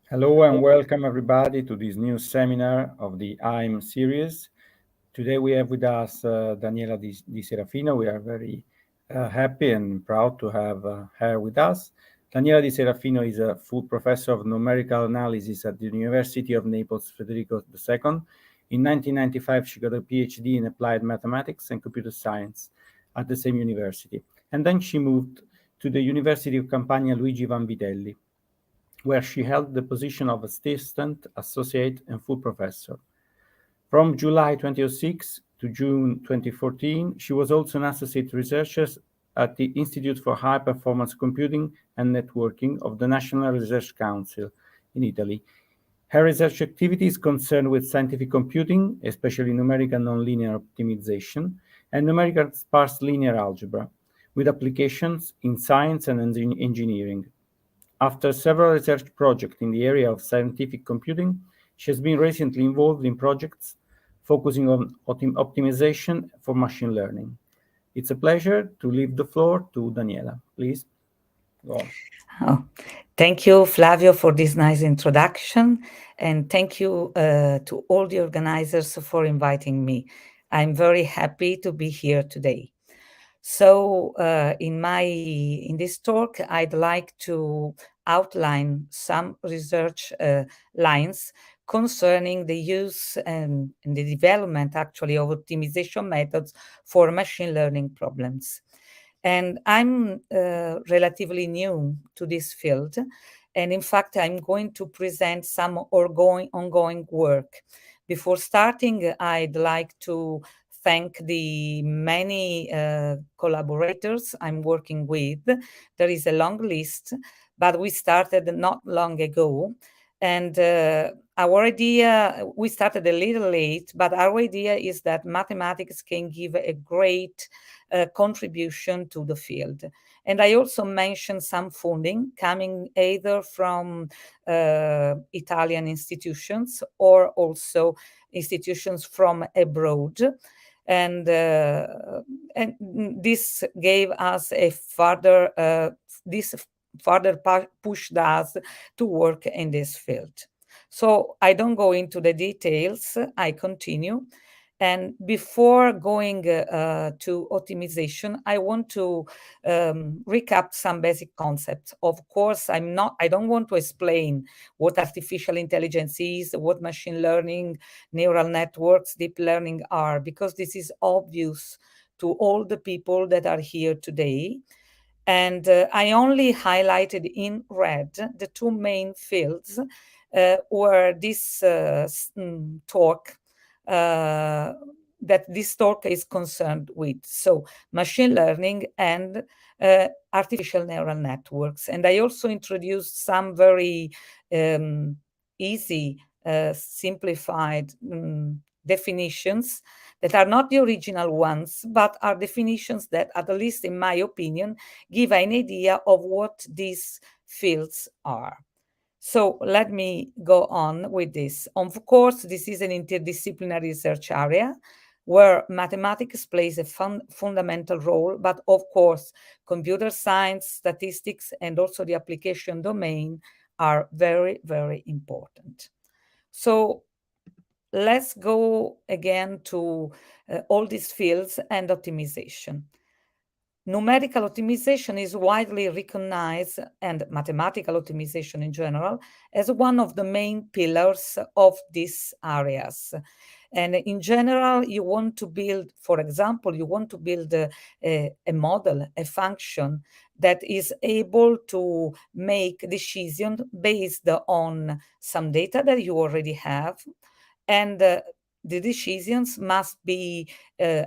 Hello and welcome everybody to this new seminar of the IM series. Today we have with us Daniela Di Serafino. We are very happy and proud to have her with us. Daniela Di Serafino is a full professor of numerical analysis at the University of Naples Federico II. In 1995, she got a PhD in applied mathematics and computer science at the same university. And then she moved to the University of Campania Luigi Vanvitelli, where she held the position of assistant, associate, and full professor. From July 2006 to June 2014, she was also an associate researcher at the Institute for High Performance Computing and Networking of the National Research Council in Italy. Her research activities concern with scientific computing, especially numerical nonlinear optimization, and numerical sparse linear algebra, with applications in science and engineering. After several research projects in the area of scientific computing, she has been recently involved in projects focusing on optimization for machine learning. It's a pleasure to leave the floor to Daniela. Please, go on. Oh, thank you, Flavio, for this nice introduction, and thank you to all the organizers for inviting me. I'm very happy to be here today. So in this talk, I'd like to outline some research lines concerning the use and the development, actually, of optimization methods for machine learning problems. And I'm relatively new to this field. And in fact, I'm going to present some ongoing work. Before starting, I'd like to thank the many collaborators I'm working with. There is a long list, but we started not long ago. And our idea, we started a little late, but our idea is that mathematics can give a great contribution to the field. And I also mentioned some funding coming either from Italian institutions or also institutions from abroad. And this gave us a further, pushed us to work in this field. So I don't go into the details, I continue. And before going to optimization, I want to recap some basic concepts. Of course, I don't want to explain what artificial intelligence is, what machine learning, neural networks, deep learning are, because this is obvious to all the people that are here today. And I only highlighted in red the two main fields where this talk that this talk is concerned with. So machine learning and artificial neural networks. And I also introduced some very easy, simplified definitions that are not the original ones, but are definitions that, at least in my opinion, give an idea of what these fields are. So let me go on with this. Of course, this is an interdisciplinary research area where mathematics plays a fundamental role, but of course, computer science, statistics, and also the application domain are very, very important. So let's go again to all these fields and optimization. Numerical optimization is widely recognized, and mathematical optimization in general, as one of the main pillars of these areas. And in general, you want to build, for example, you want to build a model, a function that is able to make decisions based on some data that you already have, and the decisions must be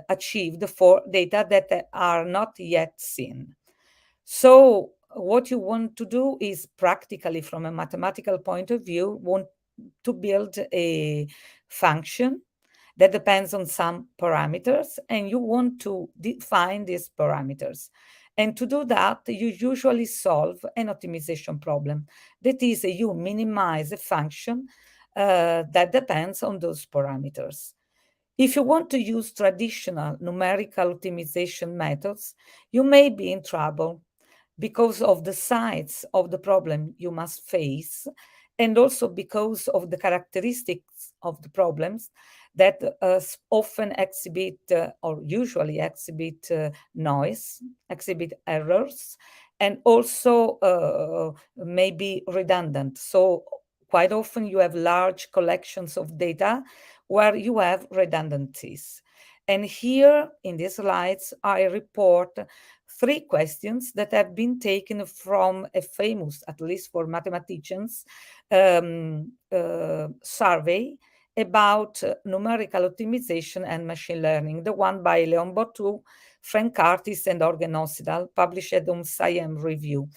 achieved for data that are not yet seen. So what you want to do is, practically from a mathematical point of view, want to build a function that depends on some parameters, and you want to define these parameters. And to do that, you usually solve an optimization problem. That is, you minimize a function that depends on those parameters. If you want to use traditional numerical optimization methods, you may be in trouble because of the size of the problem you must face, and also because of the characteristics of the problems that often exhibit or usually exhibit noise, exhibit errors, and also may be redundant. So quite often you have large collections of data where you have redundancies. And here in these slides, I report 3 questions that have been taken from a famous, at least for mathematicians, survey about numerical optimization and machine learning, the one by Leon Botou, Frank Artis, and Jorgen Ossidal, published on SciEM Review.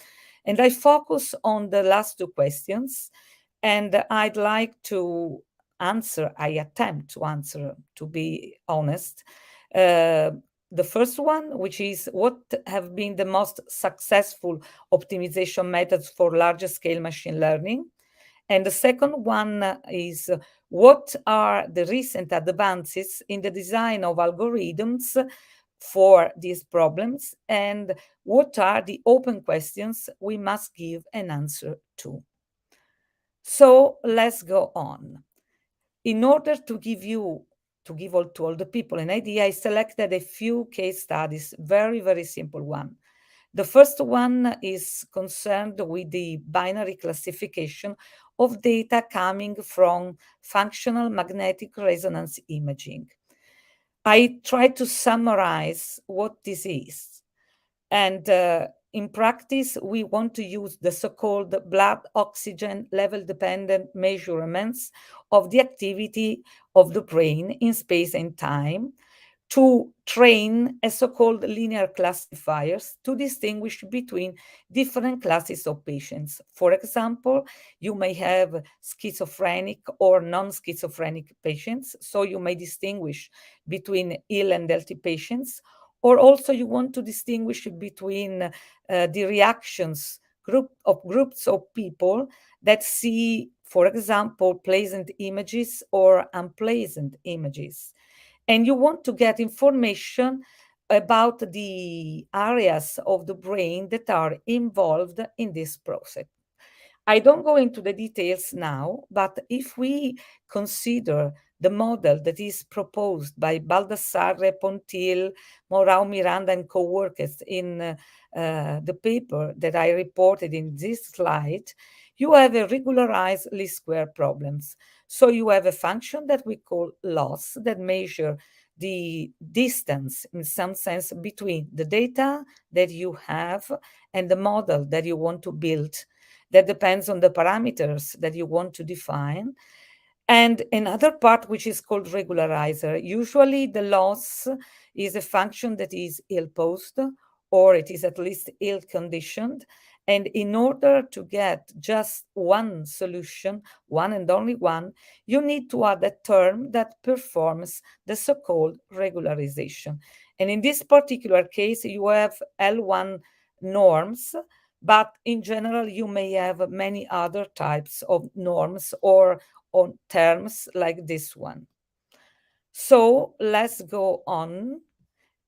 And I focus on the last 2 questions, and I'd like to answer, I attempt to answer, to be honest. The first one, which is what have been the most successful optimization methods for larger scale machine learning? And the second one is what are the recent advances in the design of algorithms for these problems? And what are the open questions we must give an answer to? So let's go on. In order to give to all the people an idea, I selected a few case studies, very simple one. The first one is concerned with the binary classification of data coming from functional magnetic resonance imaging. I try to summarize what this is. And in practice, we want to use the so-called blood oxygen level dependent measurements of the activity of the brain in space and time to train a so-called linear classifiers to distinguish between different classes of patients. For example, you may have schizophrenic or non-schizophrenic patients, so you may distinguish between ill and healthy patients, or also you want to distinguish between the reactions groups of people that see, for example, pleasant images or unpleasant images. And you want to get information about the areas of the brain that are involved in this process. I don't go into the details now, but if we consider the model that is proposed by Baldassarre, Pontil, Morao, Miranda, and co-workers in the paper that I reported in this slide, you have a regularized least square problems. So you have a function that we call loss that measure the distance in some sense between the data that you have and the model that you want to build. That depends on the parameters that you want to define. And another part, which is called regularizer. Usually the loss is a function that is ill-posed, or it is at least ill-conditioned. And in order to get just one solution, one and only one, you need to add a term that performs the so-called regularization. And in this particular case, you have L1 norms, but in general, you may have many other types of norms or on terms like this one. So let's go on.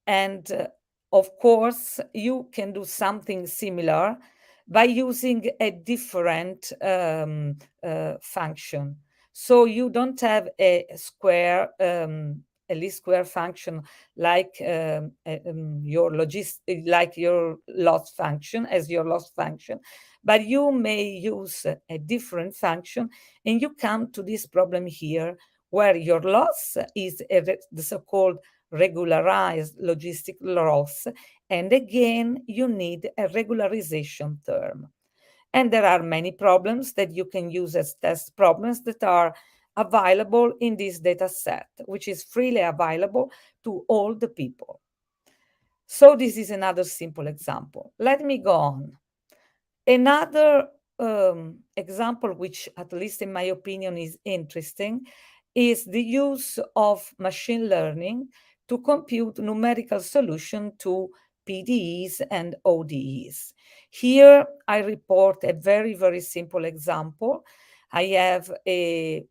And of course, you can do something similar by using a different function. So you don't have a square, a least square function like like your loss function as your loss function, but you may use a different function, and you come to this problem here, where your loss is the so-called regularized logistic loss, and again you need a regularization term. And there are many problems that you can use as test problems that are available in this data set, which is freely available to all the people. So this is another simple example. Let me go on. Another example, which at least in my opinion is interesting, is the use of machine learning to compute numerical solution to PDEs and ODEs. Here I report a very simple example. I have a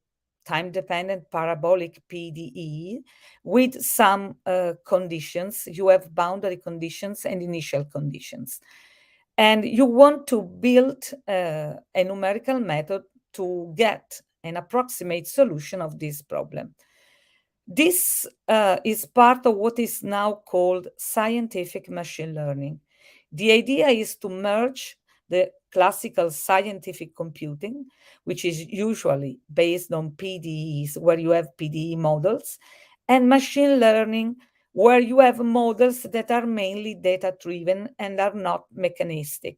time-dependent parabolic PDE with some conditions. You have boundary conditions and initial conditions. And you want to build a numerical method to get an approximate solution of this problem. This is part of what is now called scientific machine learning. The idea is to merge the classical scientific computing, which is usually based on PDEs, where you have PDE models, and machine learning, where you have models that are mainly data-driven and are not mechanistic.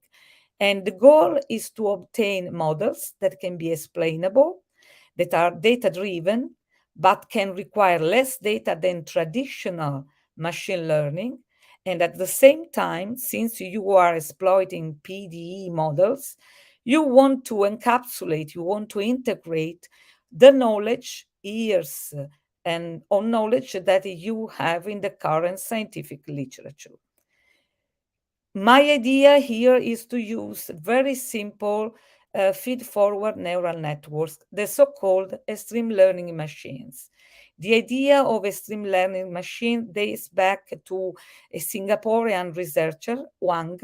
And the goal is to obtain models that can be explainable, that are data-driven, but can require less data than traditional machine learning. And at the same time, since you are exploiting PDE models, you want to encapsulate, you want to integrate the knowledge, years, and on knowledge that you have in the current scientific literature. My idea here is to use very simple feed-forward neural networks, the so-called extreme learning machines. The idea of extreme learning machine dates back to a Singaporean researcher, Wang,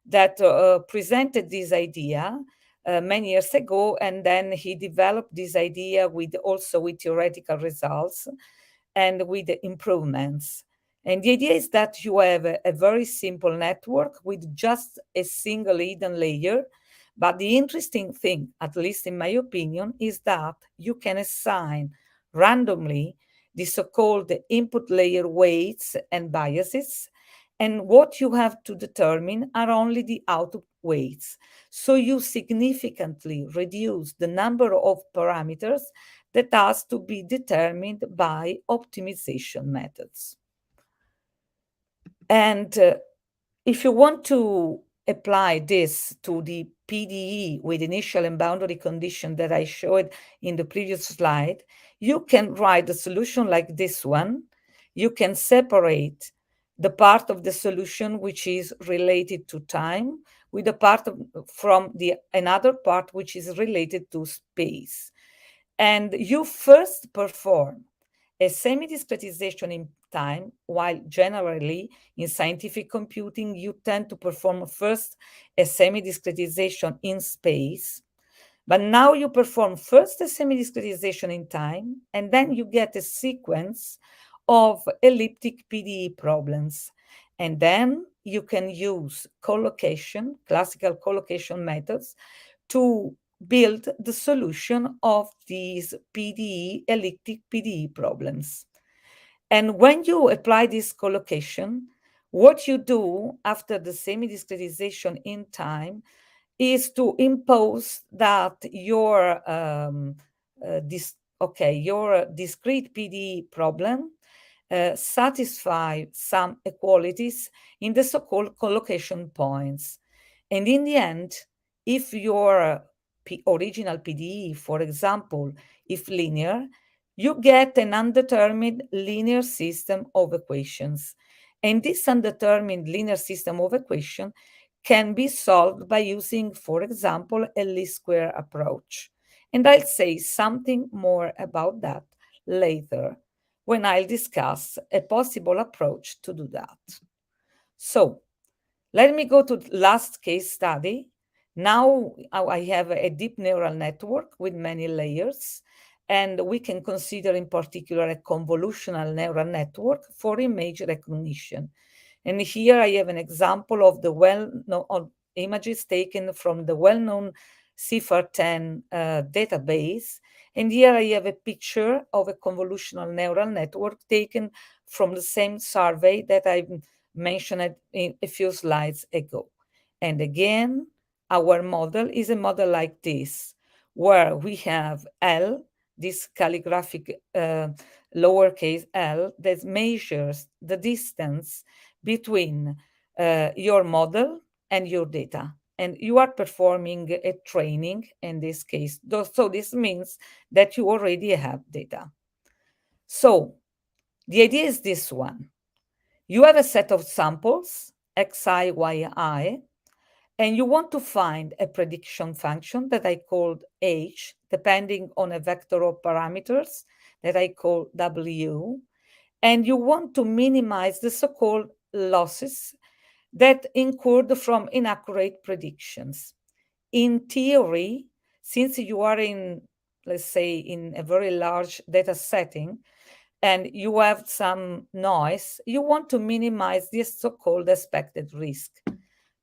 that presented this idea many years ago, and then he developed this idea also with theoretical results and with improvements. And the idea is that you have a very simple network with just a single hidden layer. But the interesting thing, at least in my opinion, is that you can assign randomly the so-called input layer weights and biases. And what you have to determine are only the output weights. So you significantly reduce the number of parameters that has to be determined by optimization methods. And if you want to apply this to the PDE with initial and boundary condition that I showed in the previous slide, you can write a solution like this one. You can separate the part of the solution which is related to time with a part from another part which is related to space. And you first perform a semi-discretization in time, while generally in scientific computing, you tend to perform first a semi-discretization in space. But now you perform first a semi-discretization in time, and then you get a sequence of elliptic PDE problems. And then you can use collocation, classical collocation methods, to build the solution of these PDE, elliptic PDE problems. And when you apply this collocation, what you do after the semi-discretization in time is to impose that your discrete PDE problem satisfy some equalities in the so-called collocation points. And in the end, if your original PDE, for example, if linear, you get an undetermined linear system of equations. And this undetermined linear system of equations can be solved by using, for example, a least square approach. And I'll say something more about that later when I'll discuss a possible approach to do that. So let me go to the last case study. Now I have a deep neural network with many layers, and we can consider in particular a convolutional neural network for image recognition. And here I have an example of the well-known images taken from the well-known CIFAR-10 database. And here I have a picture of a convolutional neural network taken from the same survey that I mentioned in a few slides ago. And again, our model is a model like this, where we have L, this calligraphic lowercase l, that measures the distance between your model and your data. And you are performing a training in this case. So this means that you already have data. So the idea is this one. You have a set of samples, xi, yi, and you want to find a prediction function that I called h depending on a vector of parameters that I call W, and you want to minimize the so-called losses that incurred from inaccurate predictions. In theory, since you are in, let's say, in a very large data setting, and you have some noise, you want to minimize this so-called expected risk.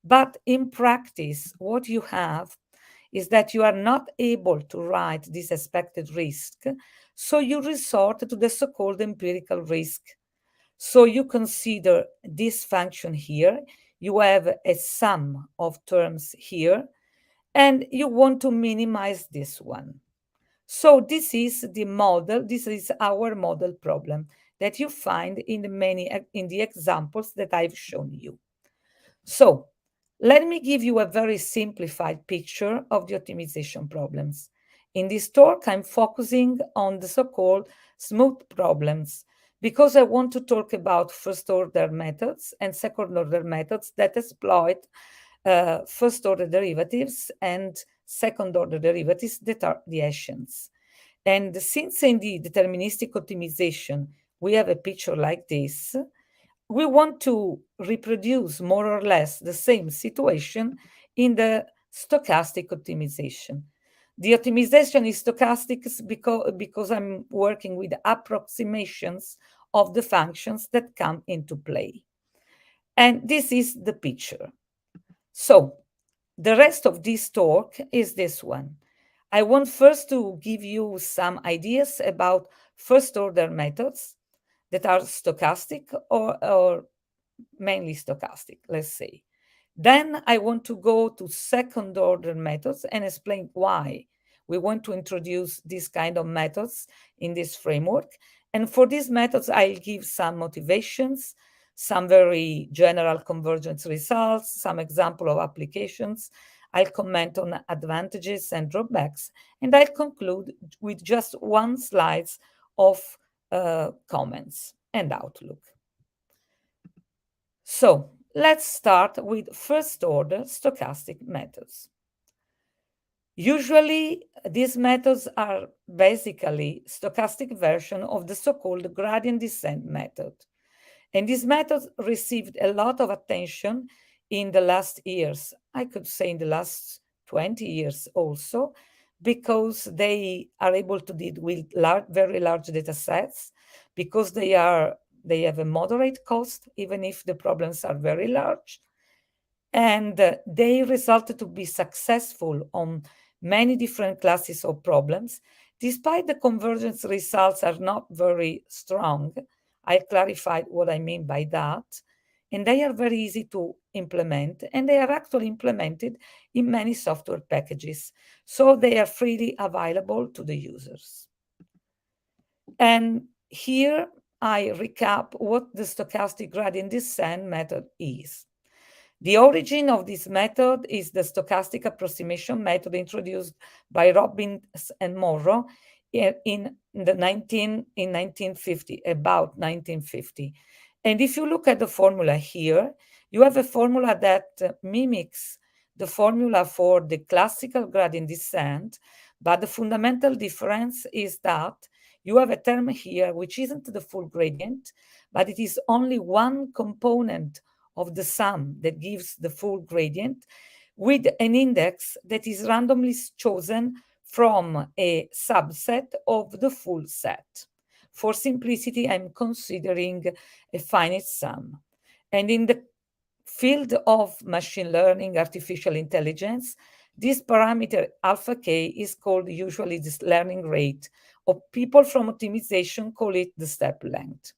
But in practice, what you have is that you are not able to write this expected risk, so you resort to the so-called empirical risk. So you consider this function here, you have a sum of terms here, and you want to minimize this one. So this is the model, this is our model problem that you find in the examples that I've shown you. So let me give you a very simplified picture of the optimization problems. In this talk, I'm focusing on the so-called smooth problems because I want to talk about first-order methods and second-order methods that exploit first-order derivatives and second-order derivatives that are the Hessians. And since in the deterministic optimization, we have a picture like this, we want to reproduce more or less the same situation in the stochastic optimization. The optimization is stochastic because I'm working with approximations of the functions that come into play. And this is the picture. So the rest of this talk is this one. I want first to give you some ideas about first-order methods that are stochastic or mainly stochastic, let's say. Then I want to go to second-order methods and explain why we want to introduce this kind of methods in this framework. And for these methods, I'll give some motivations, some very general convergence results, some example of applications. I'll comment on advantages and drawbacks, and I'll conclude with just one slide of comments and outlook. So let's start with first-order stochastic methods. Usually, these methods are basically stochastic version of the so-called gradient descent method. And these methods received a lot of attention in the last years. I could say in the last 20 years also, because they are able to deal with very large data sets, because they have a moderate cost, even if the problems are very large. And they resulted to be successful on many different classes of problems, despite the convergence results are not very strong. I clarified what I mean by that. And they are very easy to implement, and they are actually implemented in many software packages. So they are freely available to the users. And here I recap what the stochastic gradient descent method is. The origin of this method is the stochastic approximation method introduced by Robbins and Morrow in 1950, about 1950. And if you look at the formula here, you have a formula that mimics the formula for the classical gradient descent, but the fundamental difference is that you have a term here which isn't the full gradient, but it is only one component of the sum that gives the full gradient with an index that is randomly chosen from a subset of the full set. For simplicity, I'm considering a finite sum. And in the field of machine learning, artificial intelligence, this parameter alpha k is called usually the learning rate, or people from optimization call it the step length.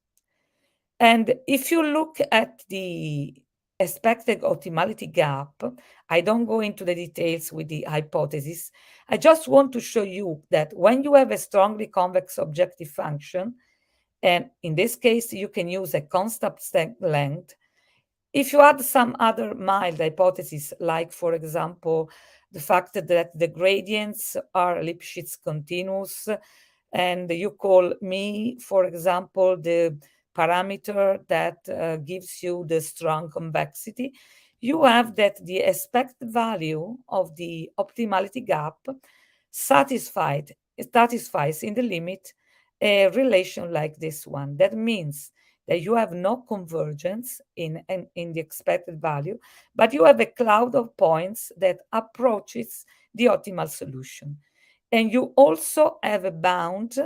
And if you look at the expected optimality gap, I don't go into the details with the hypothesis. I just want to show you that when you have a strongly convex objective function, and in this case, you can use a constant step length. If you add some other mild hypothesis, like, for example, the fact that the gradients are Lipschitz continuous, and you call me, for example, the parameter that gives you the strong convexity, you have that the expected value of the optimality gap satisfies in the limit a relation like this one. That means that you have no convergence in the expected value, but you have a cloud of points that approaches the optimal solution. And you also have a bound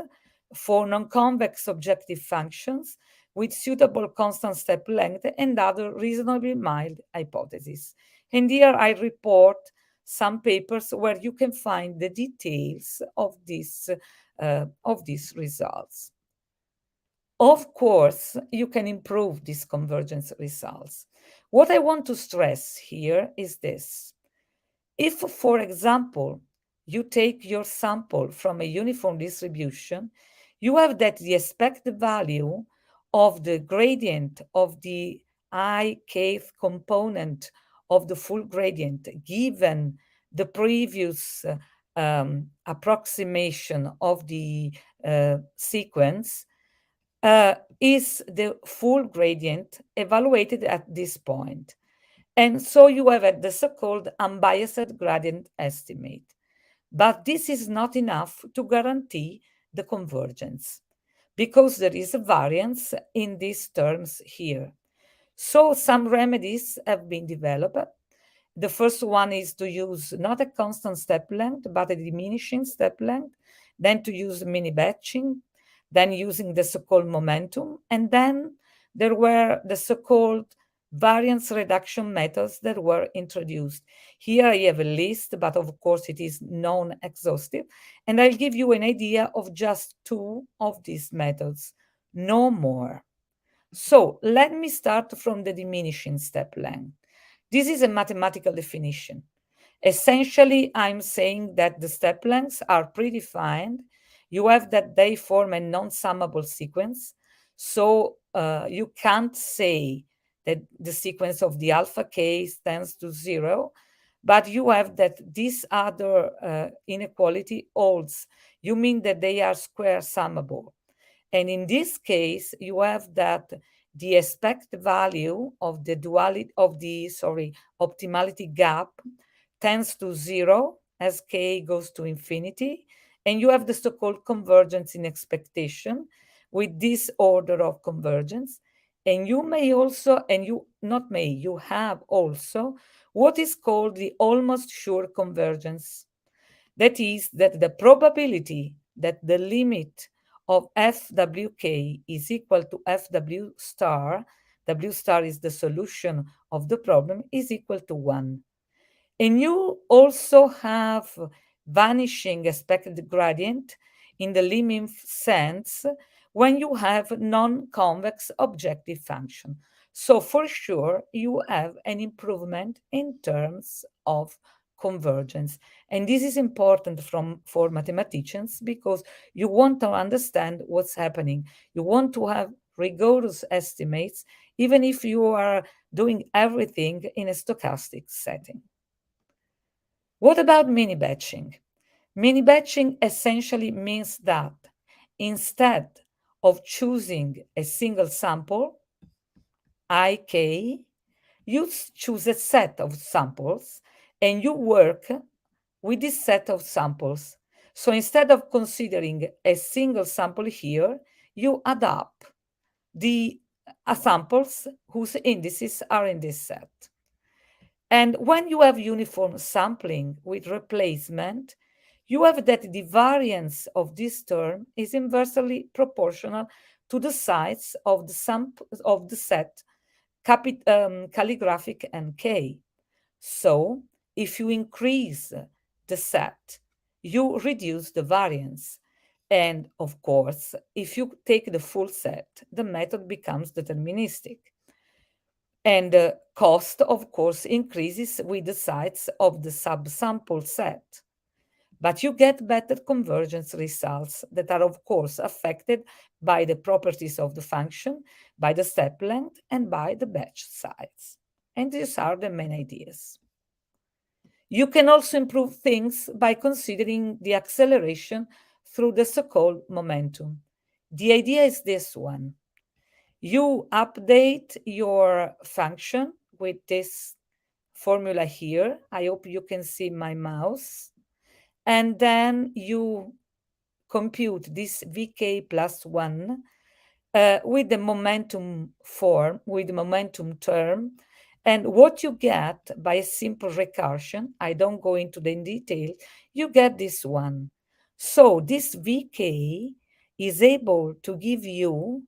for non-convex objective functions with suitable constant step length and other reasonably mild hypotheses. And here I report some papers where you can find the details of these results. Of course, you can improve these convergence results. What I want to stress here is this. If, for example, you take your sample from a uniform distribution, you have that the expected value of the gradient of the I-kth component of the full gradient given the previous approximation of the sequence is the full gradient evaluated at this point. And so you have the so-called unbiased gradient estimate. But this is not enough to guarantee the convergence because there is a variance in these terms here. So some remedies have been developed. The first one is to use not a constant step length, but a diminishing step length, then to use mini batching, then using the so-called momentum, and then there were the so-called variance reduction methods that were introduced. Here I have a list, but of course it is non-exhaustive, and I'll give you an idea of just two of these methods, no more. So let me start from the diminishing step length. This is a mathematical definition. Essentially, I'm saying that the step lengths are predefined. You have that they form a non-summable sequence. So you can't say that the sequence of the alpha k tends to 0, but you have that this other inequality holds. You mean that they are square summable. And in this case, you have that the expected value of the optimality gap tends to 0 as k goes to infinity. And you have the so-called convergence in expectation with this order of convergence. And you may also, you have also what is called the almost sure convergence. That is that the probability that the limit of FWK is equal to FW star, W star is the solution of the problem, is equal to 1. And you also have vanishing expected gradient in the limit sense when you have non-convex objective function. So for sure, you have an improvement in terms of convergence. And this is important for mathematicians because you want to understand what's happening. You want to have rigorous estimates, even if you are doing everything in a stochastic setting. What about mini batching? Mini batching essentially means that instead of choosing a single sample, IK, you choose a set of samples and you work with this set of samples. So instead of considering a single sample here, you add up the samples whose indices are in this set. And when you have uniform sampling with replacement, you have that the variance of this term is inversely proportional to the size of the set calligraphic and K. So if you increase the set, you reduce the variance. And of course, if you take the full set, the method becomes deterministic. And the cost, of course, increases with the size of the subsample set. But you get better convergence results that are, of course, affected by the properties of the function, by the step length, and by the batch size. And these are the main ideas. You can also improve things by considering the acceleration through the so-called momentum. The idea is this one. You update your function with this formula here. I hope you can see my mouse. and then you compute this VK plus 1 with the momentum form, with the momentum term. And what you get by a simple recursion, I don't go into the detail, you get this one. So this VK is able to give you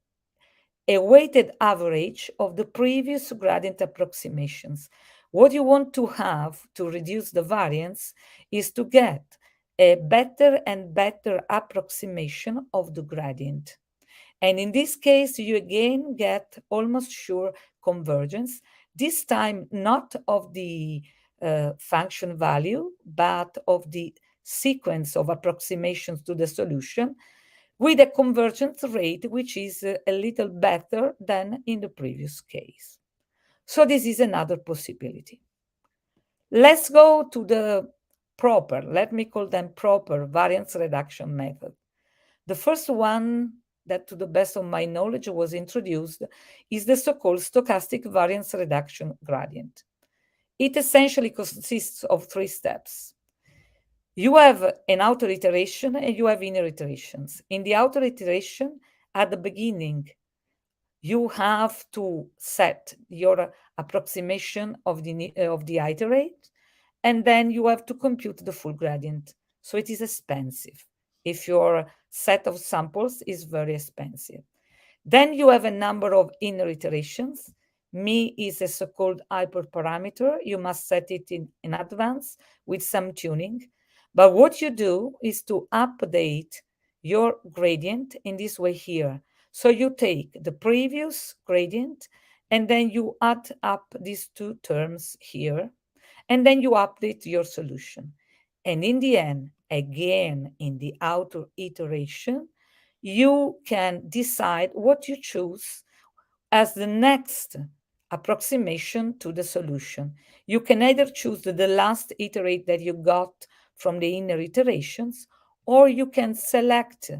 a weighted average of the previous gradient approximations. What you want to have to reduce the variance is to get a better and better approximation of the gradient. And in this case, you again get almost sure convergence, this time not of the function value, but of the sequence of approximations to the solution, with a convergence rate which is a little better than in the previous case. So this is another possibility. Let's go to the proper, let me call them proper, variance reduction method. The first one that, to the best of my knowledge, was introduced is the so-called stochastic variance reduction gradient. It essentially consists of 3 steps. You have an outer iteration and you have inner iterations. In the outer iteration, at the beginning, you have to set your approximation of the iterate, and then you have to compute the full gradient. So it is expensive if your set of samples is very expensive. Then you have a number of inner iterations. Mi is a so-called hyperparameter. You must set it in advance with some tuning. But what you do is to update your gradient in this way here. So you take the previous gradient and then you add up these 2 terms here, and then you update your solution. And in the end, again, in the outer iteration, you can decide what you choose as the next approximation to the solution. You can either choose the last iterate that you got from the inner iterations, or you can select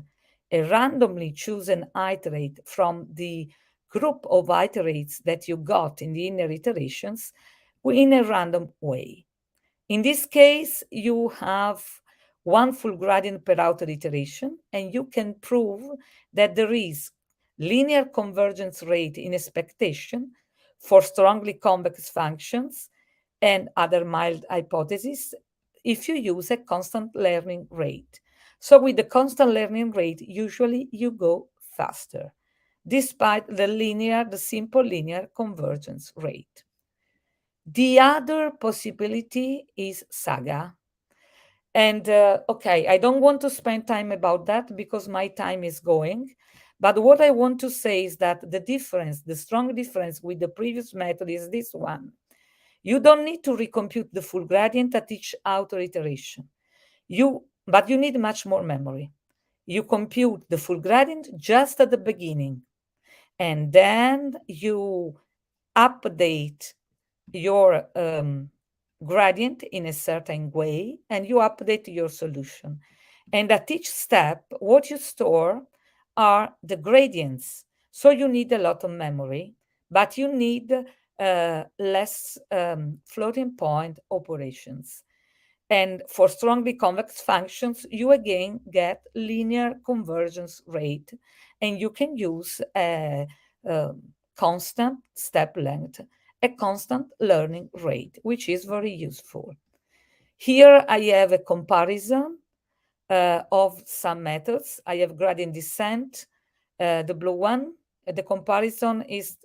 a randomly chosen iterate from the group of iterates that you got in the inner iterations in a random way. In this case, you have 1 full gradient per outer iteration, and you can prove that there is linear convergence rate in expectation for strongly convex functions and other mild hypotheses if you use a constant learning rate. So with the constant learning rate, usually you go faster, despite the simple linear convergence rate. The other possibility is Saga. And okay, I don't want to spend time about that because my time is going. But what I want to say is that the difference, the strong difference with the previous method is this one. You don't need to recompute the full gradient at each outer iteration. But you need much more memory. You compute the full gradient just at the beginning, and then you update your gradient in a certain way, and you update your solution. And at each step, what you store are the gradients. So you need a lot of memory, but you need less floating point operations. And for strongly convex functions, you again get linear convergence rate, and you can use a constant step length, a constant learning rate, which is very useful. Here I have a comparison of some methods. I have gradient descent, the blue one. The comparison is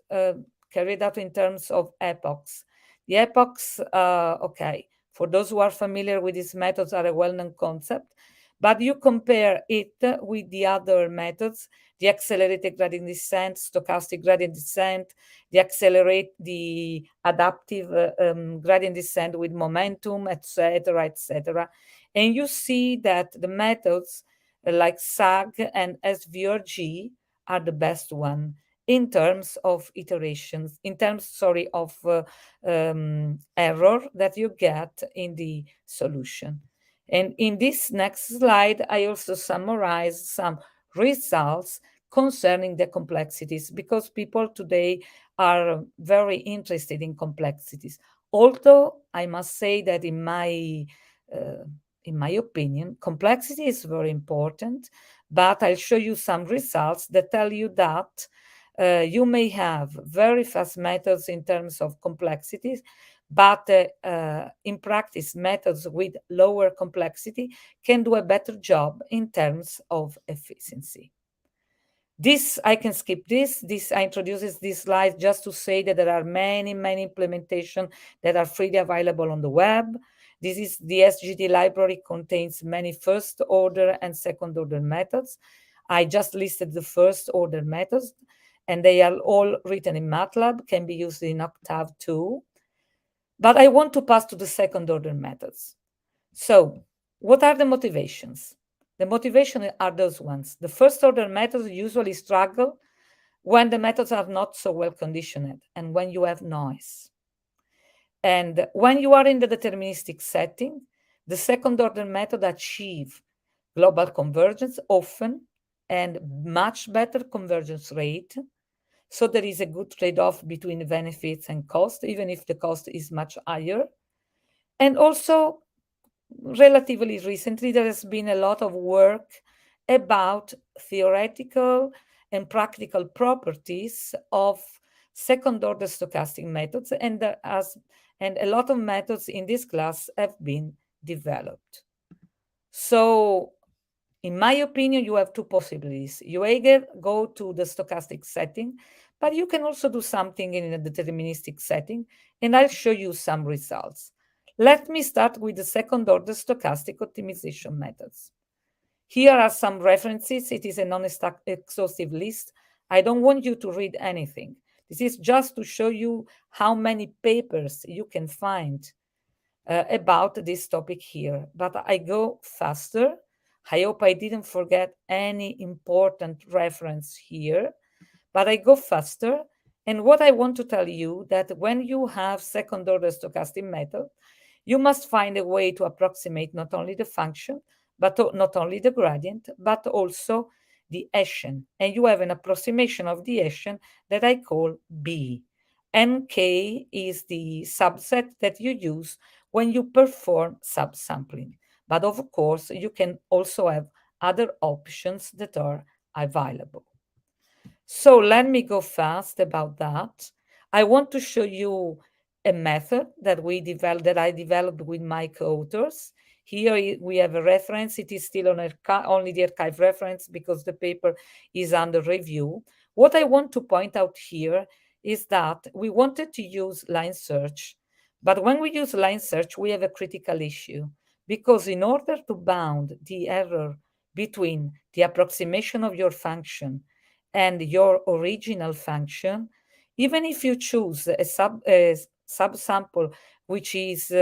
carried out in terms of epochs. The epochs, okay, for those who are familiar with these methods, are a well-known concept, but you compare it with the other methods, the accelerated gradient descent, stochastic gradient descent, the adaptive gradient descent with momentum, etc., etc. And you see that the methods like SAG and SVRG are the best one in terms of iterations, in terms, of error that you get in the solution. And in this next slide, I also summarize some results concerning the complexities, because people today are very interested in complexities. Although I must say that in in my opinion, complexity is very important, but I'll show you some results that tell you that you may have very fast methods in terms of complexities, but in practice, methods with lower complexity can do a better job in terms of efficiency. This, I can skip this. I introduces this slide just to say that there are many implementations that are freely available on the web. This is the SGD library, contains many first order and second order methods. I just listed the first order methods, and they are all written in MATLAB, can be used in Octave too. But I want to pass to the second order methods. So what are the motivations? The motivation are those ones. The first order methods usually struggle when the methods are not so well conditioned and when you have noise. And when you are in the deterministic setting, the second order method achieve global convergence often and much better convergence rate. So there is a good trade-off between benefits and cost, even if the cost is much higher. And also, relatively recently, there has been a lot of work about theoretical and practical properties of second-order stochastic methods, and a lot of methods in this class have been developed. So, in my opinion, you have two possibilities. You either go to the stochastic setting, but you can also do something in a deterministic setting, and I'll show you some results. Let me start with the second-order stochastic optimization methods. Here are some references. It is a non-exhaustive list. I don't want you to read anything. This is just to show you how many papers you can find about this topic here. But I go faster. I hope I didn't forget any important reference here. But I go faster. And what I want to tell you that when you have second-order stochastic method, you must find a way to approximate not only the function, but not only the gradient, but also the Hessian. And you have an approximation of the Hessian that I call B. NK is the subset that you use when you perform subsampling. But of course, you can also have other options that are available. So let me go fast about that. I want to show you a method that I developed with my co-authors. Here we have a reference. It is still on only the archive reference because the paper is under review. What I want to point out here is that we wanted to use line search, but when we use line search, we have a critical issue because in order to bound the error between the approximation of your function and your original function, even if you choose a subsample which is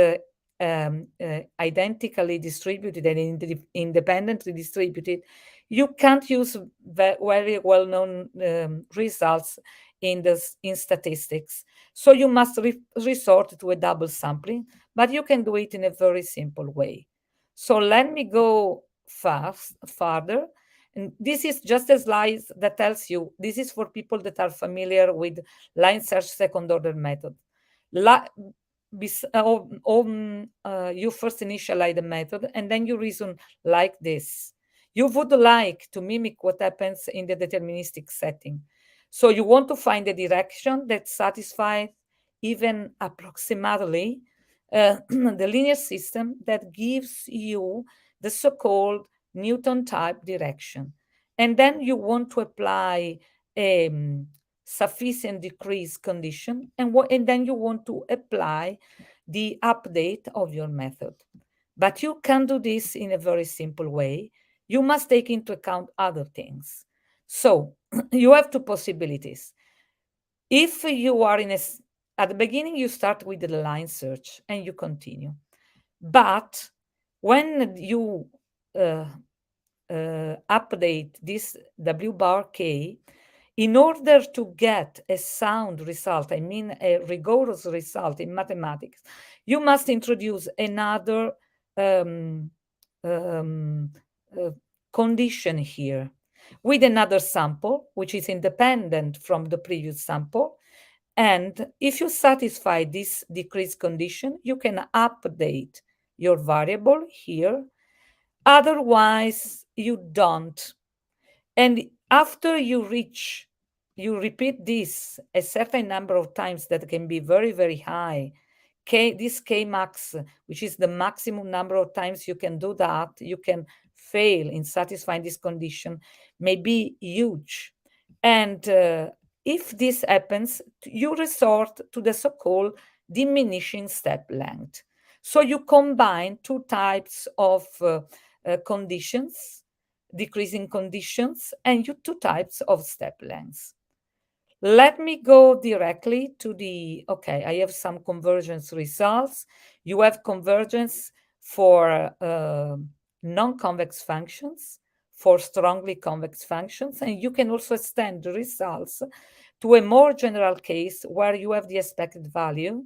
identically distributed and independently distributed, you can't use very well-known results in statistics. So you must resort to a double sampling, but you can do it in a very simple way. So let me go further. And this is just a slide that tells you, this is for people that are familiar with line search second order method. You first initialize the method and then you reason like this. You would like to mimic what happens in the deterministic setting. So you want to find a direction that satisfies even approximately the linear system that gives you the so-called Newton type direction. And then you want to apply a sufficient decrease condition, and then you want to apply the update of your method. But you can do this in a very simple way. You must take into account other things. So you have two possibilities. If you are at the beginning, you start with the line search and you continue. But when you update this W bar K, in order to get a sound result, I mean a rigorous result in mathematics, you must introduce another condition here with another sample, which is independent from the previous sample. And if you satisfy this decrease condition, you can update your variable here Otherwise, you don't. And after you repeat this a certain number of times that can be very, very high. This K max, which is the maximum number of times you can do that, you can fail in satisfying this condition, may be huge. And if this happens, you resort to the so-called diminishing step length. So you combine two types of conditions, decreasing conditions, and you two types of step lengths. Let me go directly to okay, I have some convergence results. You have convergence for non-convex functions, for strongly convex functions, and you can also extend the results to a more general case where you have the expected value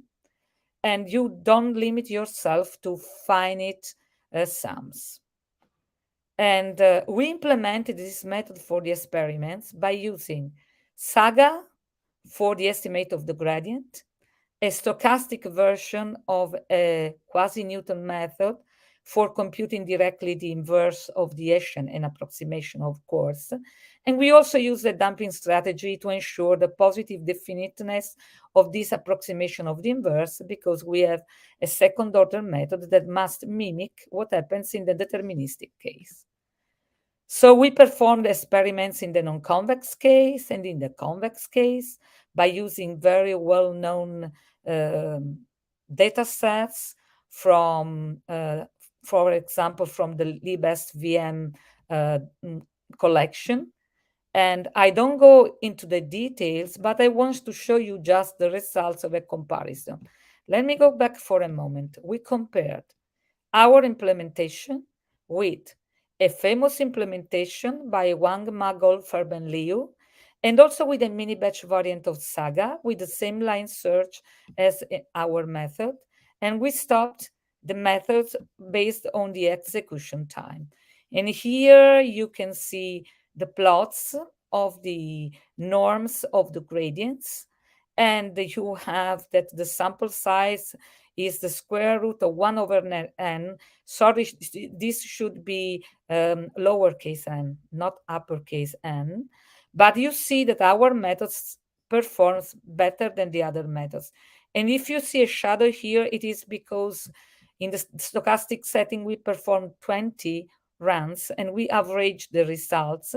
and you don't limit yourself to finite sums. And we implemented this method for the experiments by using Saga for the estimate of the gradient, a stochastic version of a quasi-Newton method for computing directly the inverse of the Hessian, an approximation, of course. And we also use the damping strategy to ensure the positive definiteness of this approximation of the inverse, because we have a second order method that must mimic what happens in the deterministic case. So we performed experiments in the non-convex case and in the convex case by using very well-known data sets from, for example, from the libSVM collection. And I don't go into the details, but I want to show you just the results of a comparison. Let me go back for a moment. We compared our implementation with a famous implementation by Wang, Ma, Goldfarb, and Liu, and also with a mini batch variant of Saga with the same line search as our method. And we stopped the methods based on the execution time. And here you can see the plots of the norms of the gradients. And you have that the sample size is the square root of 1 over n. Sorry, this should be lowercase n, not uppercase n. But you see that our methods performs better than the other methods. And if you see a shadow here, it is because in the stochastic setting, we performed 20 runs and we averaged the results.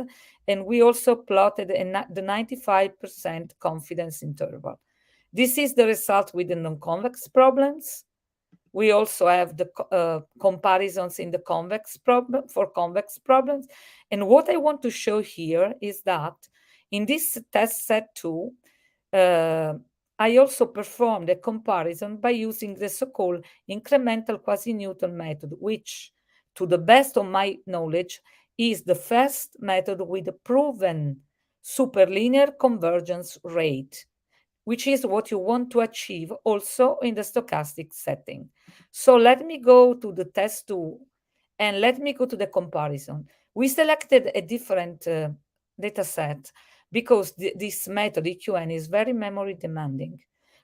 And we also plotted the 95% confidence interval. This is the result with the non-convex problems. We also have the comparisons in the convex problem for convex problems. And what I want to show here is that in this test set 2, I also performed a comparison by using the so-called incremental quasi-Newton method, which, to the best of my knowledge, is the first method with a proven superlinear convergence rate, which is what you want to achieve also in the stochastic setting. So let me go to the test 2 and let me go to the comparison. We selected a different data set because this method, EQN, is very memory demanding.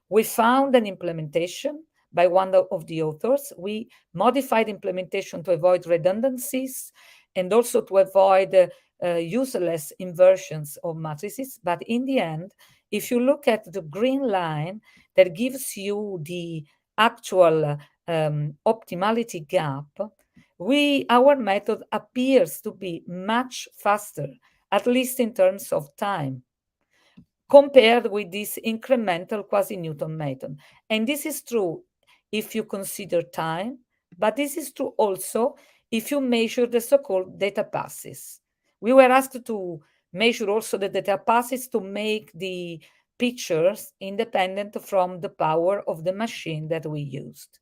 We found an implementation by one of the authors. We modified implementation to avoid redundancies and also to avoid useless inversions of matrices. But in the end, if you look at the green line that gives you the actual optimality gap, our method appears to be much faster, at least in terms of time, compared with this incremental quasi-Newton method. And this is true if you consider time, but this is true also if you measure the so-called data passes. We were asked to measure also the data passes to make the pictures independent from the power of the machine that we used.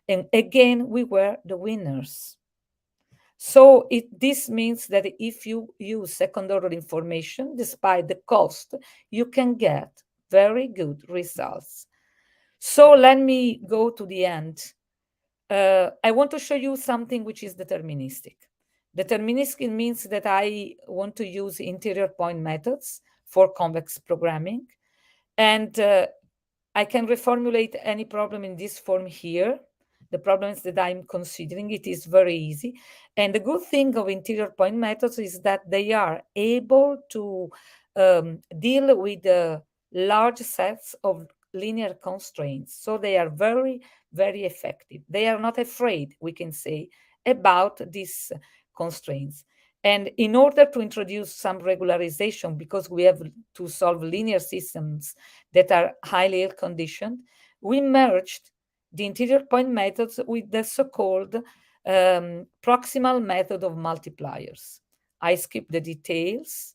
And again, we were the winners. So this means that if you use second-order information, despite the cost, you can get very good results. So let me go to the end. I want to show you something which is deterministic. Deterministic means that I want to use interior point methods for convex programming. And I can reformulate any problem in this form here. the problems that I'm considering. It is very easy. And the good thing of interior point methods is that they are able to deal with large sets of linear constraints. So they are very, very effective. They are not afraid, we can say, about these constraints. And in order to introduce some regularization, because we have to solve linear systems that are highly ill-conditioned, we merged the interior point methods with the so-called proximal method of multipliers. I skip the details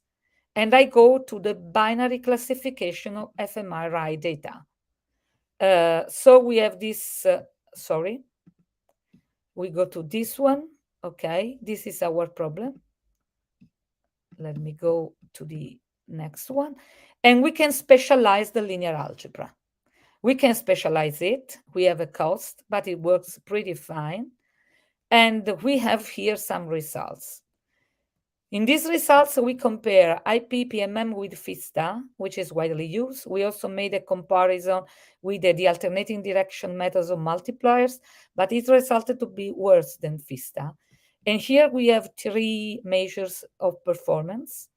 and I go to the binary classification of fMRI data. So we have this, sorry, we go to this one. Okay, this is our problem. Let me go to the next one. And we can specialize the linear algebra. We can specialize it. We have a cost, but it works pretty fine. And we have here some results. In these results, we compare IPPMM with FISTA, which is widely used. We also made a comparison with the alternating direction methods of multipliers, but it resulted to be worse than FISTA. And here we have three measures of performance.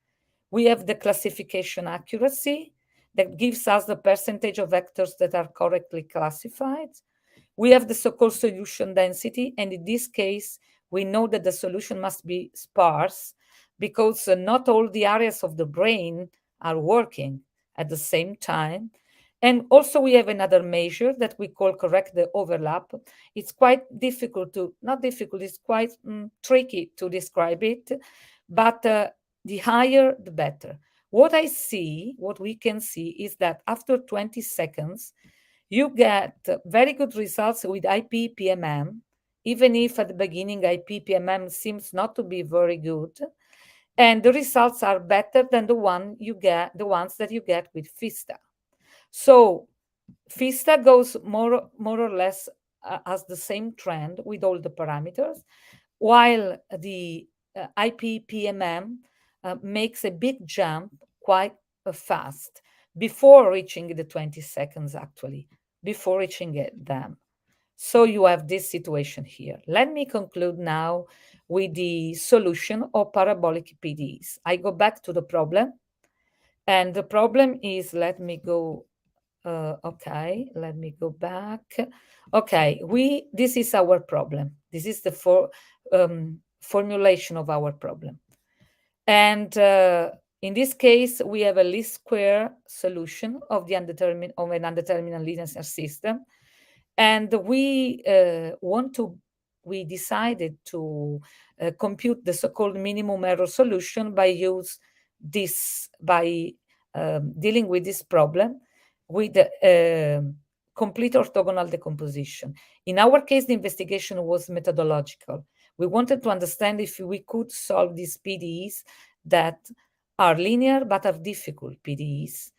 We have the classification accuracy that gives us the percentage of vectors that are correctly classified. We have the so-called solution density, and in this case, we know that the solution must be sparse because not all the areas of the brain are working at the same time. And also we have another measure that we call correct the overlap. It's quite difficult to, not difficult, it's quite tricky to describe it, but the higher, the better. What we can see is that after 20 seconds, you get very good results with IPPMM, even if at the beginning IPPMM seems not to be very good. And the results are better than the ones that you get with FISTA. So FISTA goes more or less as the same trend with all the parameters, while the IPPMM makes a big jump quite fast before reaching the 20 seconds, actually, before reaching them. So you have this situation here. Let me conclude now with the solution of parabolic PDEs. I go back to the problem. And the problem is, let me go, okay, let me go back. Okay, this is our problem. This is the formulation of our problem. And in this case, we have a least square solution of an undetermined linear system. And we decided to compute the so-called minimum error solution by dealing with this problem with complete orthogonal decomposition. In our case, the investigation was methodological. We wanted to understand if we could solve these PDEs that are linear but are difficult PDEs.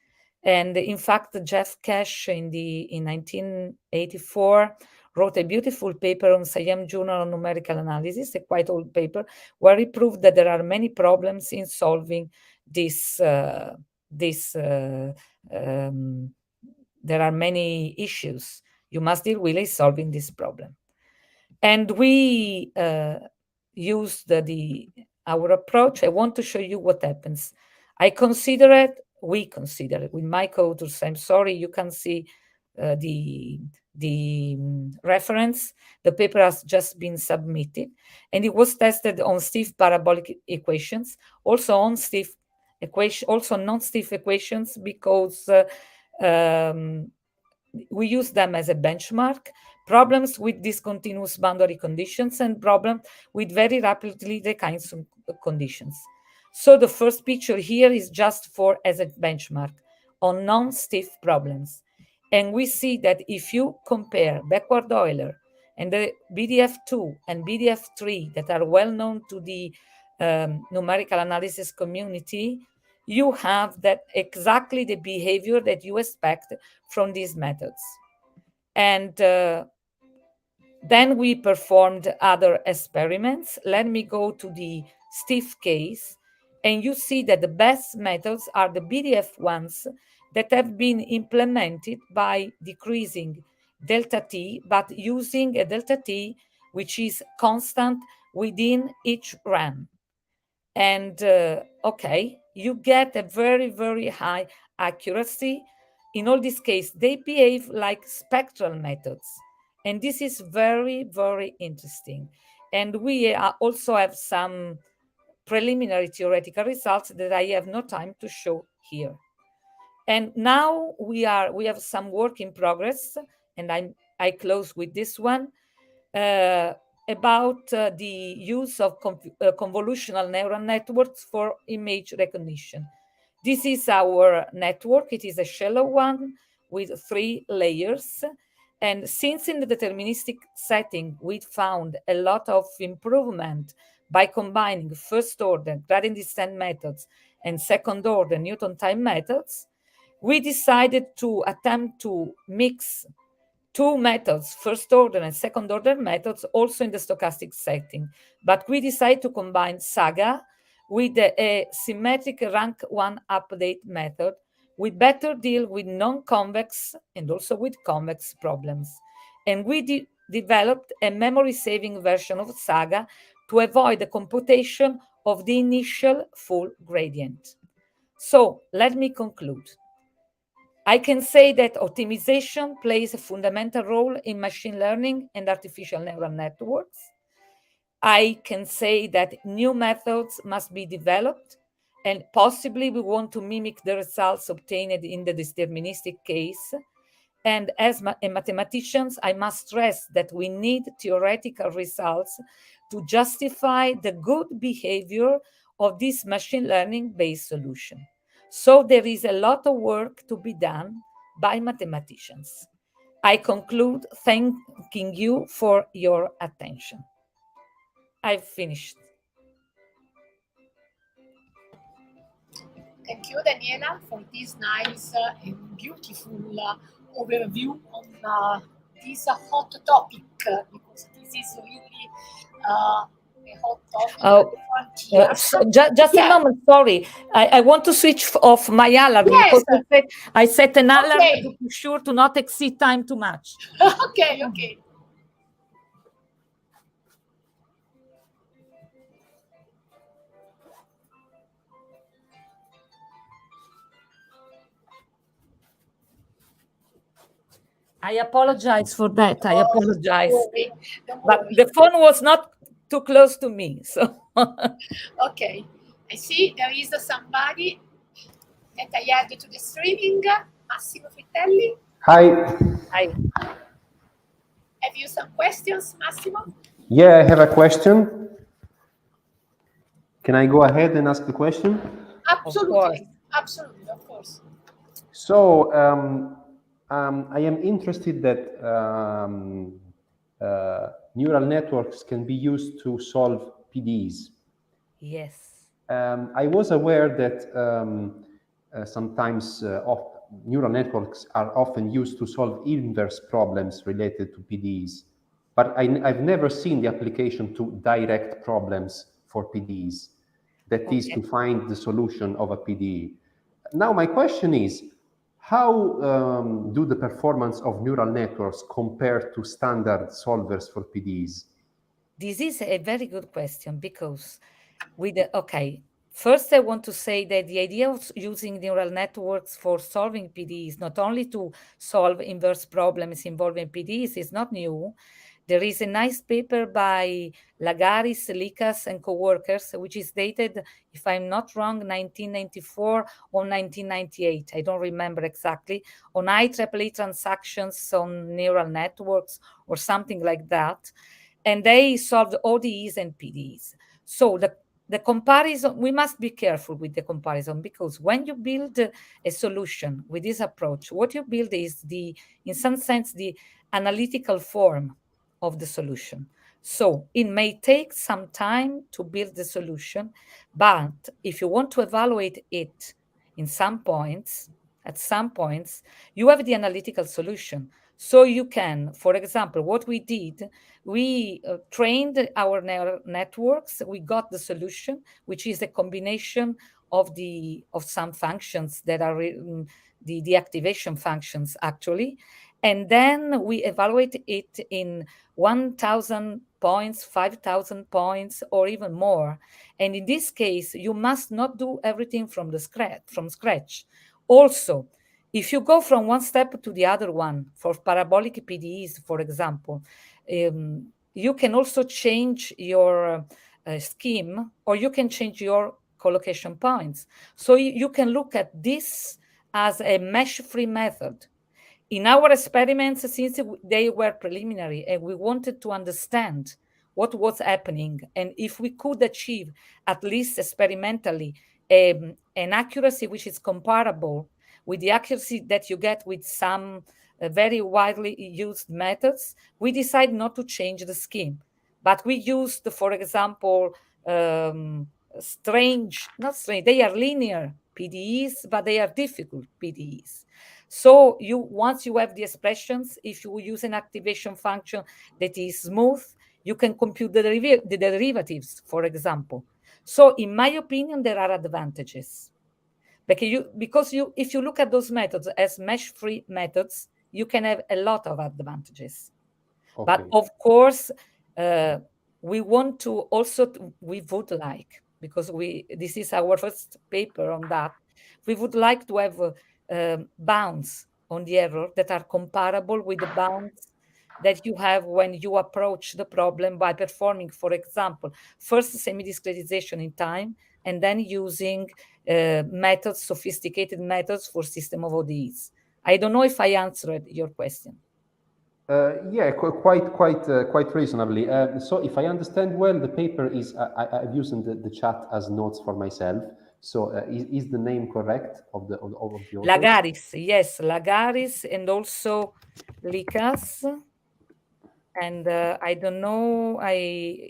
And in fact, Jeff Cash in 1984 wrote a beautiful paper on Siam Journal on Numerical Analysis, a quite old paper, where he proved that there are many problems in solving this. There are many issues you must deal with solving this problem. And we used our approach. I want to show you what happens. We consider it with my co-authors. I'm sorry, you can see the reference. The paper has just been submitted, and it was tested on stiff parabolic equations, also on stiff equation, also non-stiff equations, because we use them as a benchmark. Problems with discontinuous boundary conditions and problems with very rapidly decaying conditions. So the first picture here is just as a benchmark on non-stiff problems. And we see that if you compare backward Euler and the BDF2 and BDF3 that are well known to the numerical analysis community, you have that exactly the behavior that you expect from these methods. And then we performed other experiments. Let me go to the stiff case, and you see that the best methods are the BDF ones that have been implemented by decreasing delta t, but using a delta t which is constant within each run. And okay, you get a very, very high accuracy. In all these cases, they behave like spectral methods. And this is very, very interesting. And we also have some preliminary theoretical results that I have no time to show here. And now we have some work in progress, and I close with this one about the use of convolutional neural networks for image recognition. This is our network. It is a shallow one with 3 layers. And since in the deterministic setting, we found a lot of improvement by combining first order gradient descent methods and second order Newton time methods, we decided to attempt to mix 2 methods, first order and second order methods, also in the stochastic setting. But we decided to combine SAGA with a symmetric rank 1 update method. We better deal with non-convex and also with convex problems. And we developed a memory saving version of SAGA to avoid the computation of the initial full gradient. So let me conclude. I can say that optimization plays a fundamental role in machine learning and artificial neural networks. I can say that new methods must be developed, and possibly we want to mimic the results obtained in the deterministic case. And as mathematicians, I must stress that we need theoretical results to justify the good behavior of this machine learning-based solution. So there is a lot of work to be done by mathematicians. I conclude thanking you for your attention. I've finished. Thank you, Daniela, for this nice and beautiful overview on this hot topic, because this is really a hot topic. Just a moment, sorry. I want to switch off my alarm, yes. Because I set an alarm to be sure to not exceed time too much. Okay. I apologize for that. I apologize. Don't but worry. The phone was not too close to me. So okay. I see there is somebody that I added to the streaming, Massimo Fritelli. Hi. Have you some questions, Massimo? Yeah, I have a question. Can I go ahead and ask the question? Absolutely, of course. So I am interested that neural networks can be used to solve PDEs. Yes. I was aware that sometimes neural networks are often used to solve inverse problems related to PDEs, but I've never seen the application to direct problems for PDEs. That is to find the solution of a PDE. Now my question is, how do the performance of neural networks compare to standard solvers for PDEs? This is a very good question, because first I want to say that the idea of using neural networks for solving PDEs, not only to solve inverse problems involving PDEs, is not new. There is a nice paper by Lagaris, Likas, and co-workers, which is dated, if I'm not wrong, 1994 or 1998. I don't remember exactly, on IEEE transactions on neural networks or something like that. And they solved ODEs and PDEs. So the comparison, we must be careful with the comparison, because when you build a solution with this approach, what you build is in some sense, the analytical form of the solution. So it may take some time to build the solution, but if you want to evaluate it at some points, you have the analytical solution. So you can, for example, what we did, we trained our neural networks. We got the solution, which is a combination of some functions that are the activation functions, actually. And then we evaluate it in 1,000 points, 5,000 points, or even more. And in this case, you must not do everything from scratch. Also, if you go from one step to the other one, for parabolic PDEs, for example, you can also change your scheme, or you can change your collocation points. So you can look at this as a mesh-free method. In our experiments, since they were preliminary and we wanted to understand what was happening and if we could achieve, at least experimentally, an accuracy which is comparable with the accuracy that you get with some very widely used methods, we decided not to change the scheme. But we used, for example, not strange, they are linear PDEs, but they are difficult PDEs. So once you have the expressions, if you use an activation function that is smooth, you can compute the derivatives, for example. So in my opinion, there are advantages. Because if you look at those methods as mesh-free methods, you can have a lot of advantages. Okay. But of course, we want to also, we would like, because this is our first paper on that, we would like to have bounds on the error that are comparable with the bounds that you have when you approach the problem by performing, for example, first semi-discretization in time, and then using methods, sophisticated methods for system of ODEs. I don't know if I answered your question. Yeah, quite reasonably. So if I understand well, the paper is, I've used the chat as notes for myself. So is the name correct of the authors? Lagaris, yes, Lagaris, and also Likas. And I don't know,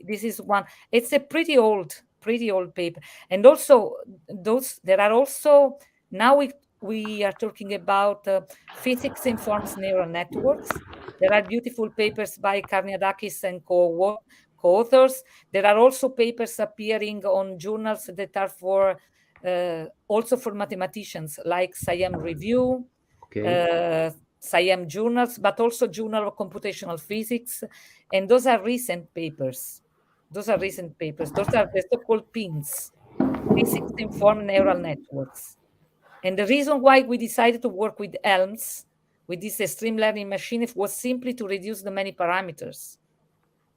this is one, it's a pretty old paper. And also there are also, now we are talking about physics informs neural networks. There are beautiful papers by Karniadakis and co-authors. There are also papers appearing on journals that are also for mathematicians, like SciEM Review, SciEM journals, but also Journal of Computational Physics. And those are recent papers. Those are the so-called PINs, Physics Informed Neural Networks. And the reason why we decided to work with ELMS, with this extreme learning machine, was simply to reduce the many parameters.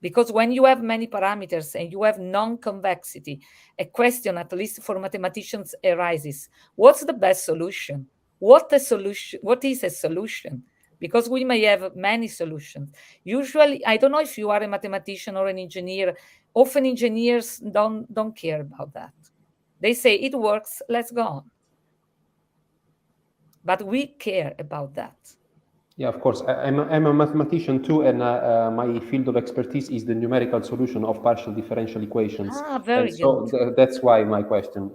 Because when you have many parameters and you have non-convexity, a question, at least for mathematicians, arises. What's the best solution? What is a solution? Because we may have many solutions. Usually, I don't know if you are a mathematician or an engineer. Often engineers don't care about that. They say, it works, let's go on. But we care about that. Yeah, of course. I'm a mathematician too, and my field of expertise is the numerical solution of partial differential equations. Very good. So that's why my question.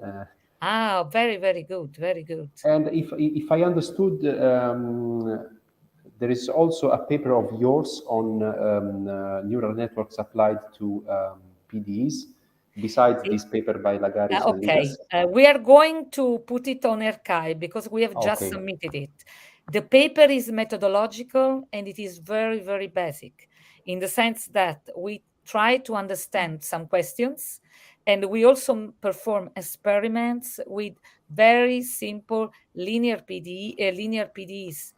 Very, very good, very good. And if I understood, there is also a paper of yours on neural networks applied to PDEs, besides this paper by Lagaris and Likas. We are going to put it on archive because we have just submitted it. The paper is methodological and it is very, very basic in the sense that we try to understand some questions, and we also perform experiments with very simple linear PDEs.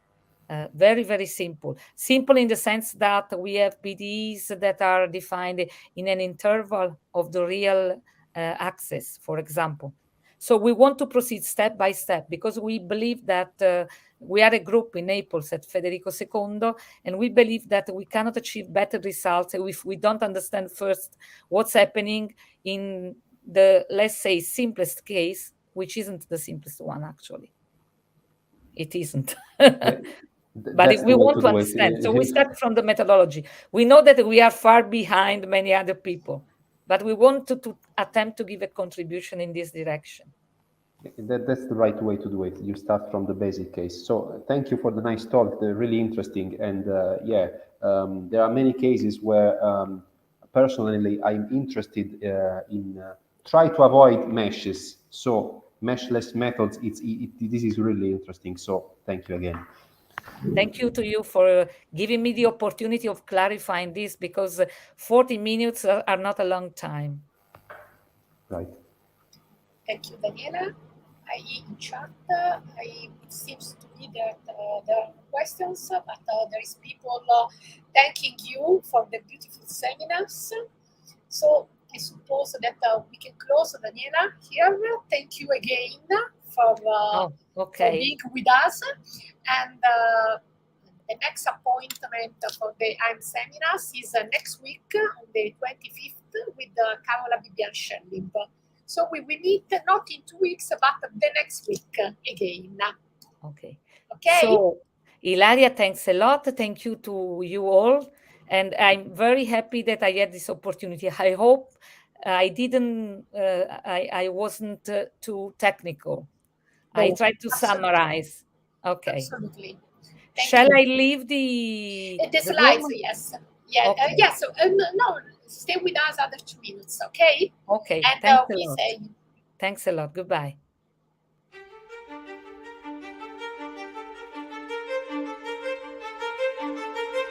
Very, very simple. Simple in the sense that we have PDEs that are defined in an interval of the real axis, for example. So we want to proceed step by step because we believe that we are a group in Naples at Federico II, and we believe that we cannot achieve better results if we don't understand first what's happening in the, let's say, simplest case, which isn't the simplest one, actually. It isn't. But we want to understand. So we start from the methodology. We know that we are far behind many other people, but we want to attempt to give a contribution in this direction. That's the right way to do it. You start from the basic case. So thank you for the nice talk. They're really interesting. And there are many cases where personally I'm interested in try to avoid meshes. So meshless methods, this is really interesting. So thank you again. Thank you to you for giving me the opportunity of clarifying this, because 40 minutes are not a long time. Right. Thank you, Daniela. In chat, it seems to me that there are questions, but there is people thanking you for the beautiful seminars. So I suppose that we can close, Daniela, here. Thank you again for being with us. And the next appointment for the IM seminars is next week on the 25th with Carola Bibian-Schelling. So we will meet not in 2 weeks, but the next week again. Okay. Okay. So, Ilaria, thanks a lot. Thank you to you all. And I'm very happy that I had this opportunity. I hope I didn't, I wasn't too technical. No, I tried to summarize. Okay. Absolutely. Shall I leave the slides? room? Yes. Yeah. Okay. Yes. No, stay with us other 2 minutes. Okay. Okay. And Thanks a we lot. say. Thanks a lot. Goodbye.